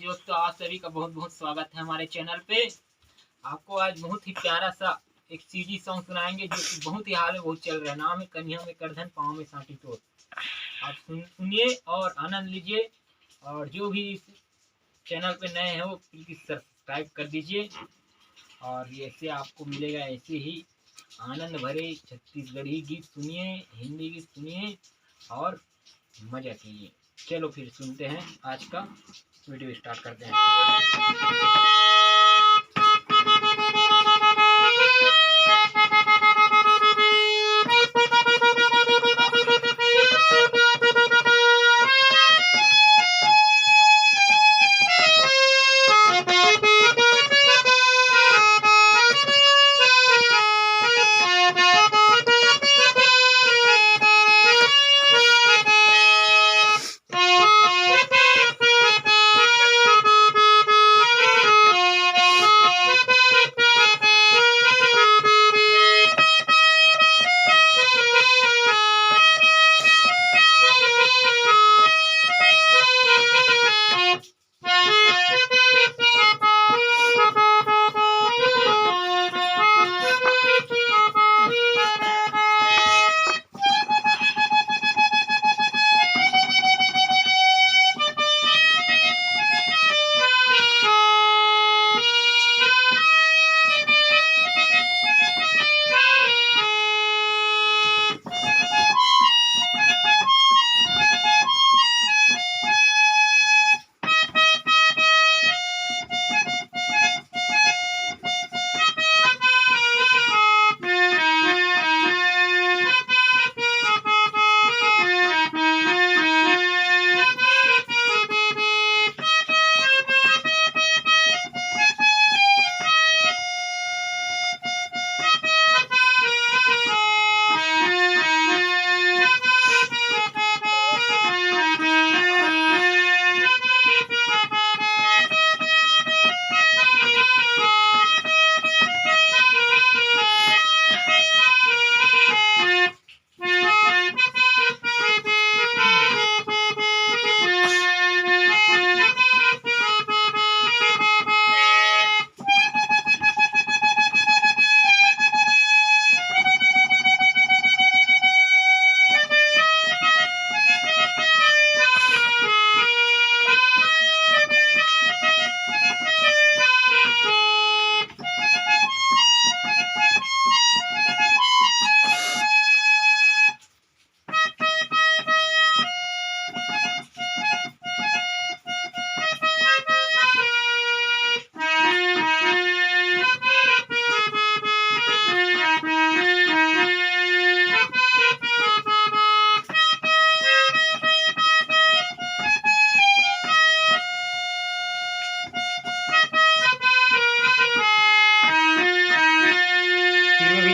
जी दोस्तों, आप सभी का बहुत बहुत स्वागत है हमारे चैनल पे। आपको आज बहुत ही प्यारा सा एक सीडी सॉन्ग सुनाएंगे जो कि बहुत ही हाल में बहुत चल रहा है। नाम है कन्या में करधन पाँव में साटी तोड़। आप सुनिए और आनंद लीजिए। और जो भी इस चैनल पे नए हैं वो प्लीज सब्सक्राइब कर दीजिए। और ऐसे आपको मिलेगा ऐसे ही आनंद भरे छत्तीसगढ़ी गीत सुनिए, हिंदी गीत सुनिए और मजा कीजिए। चलो फिर सुनते हैं, आज का वीडियो स्टार्ट करते हैं।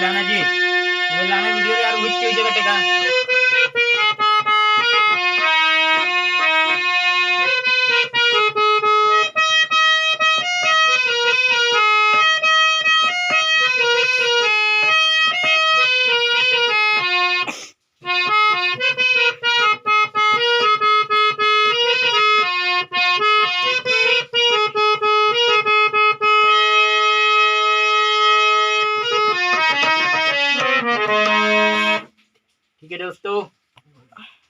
लाना जी, वो लाना वीडियो यार, उहिच के जगह टेका। ठीक है दोस्तों,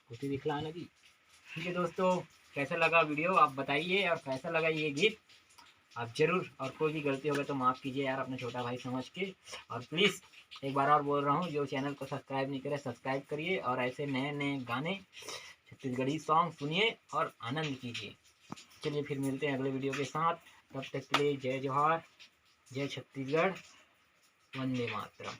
कुर्सी दिखलाना जी। ठीक है दोस्तों, कैसा लगा वीडियो आप बताइए, और कैसा लगा ये गीत आप जरूर, और कोई भी गलती होगा तो माफ़ कीजिए यार, अपने छोटा भाई समझ के। और प्लीज़ एक बार और बोल रहा हूँ, जो चैनल को सब्सक्राइब नहीं करे सब्सक्राइब करिए, और ऐसे नए नए गाने छत्तीसगढ़ी सॉन्ग सुनिए और आनंद कीजिए। चलिए फिर मिलते हैं अगले वीडियो के साथ, तब तक के लिए जय जोहार, जय छत्तीसगढ़, वंदे मातरम।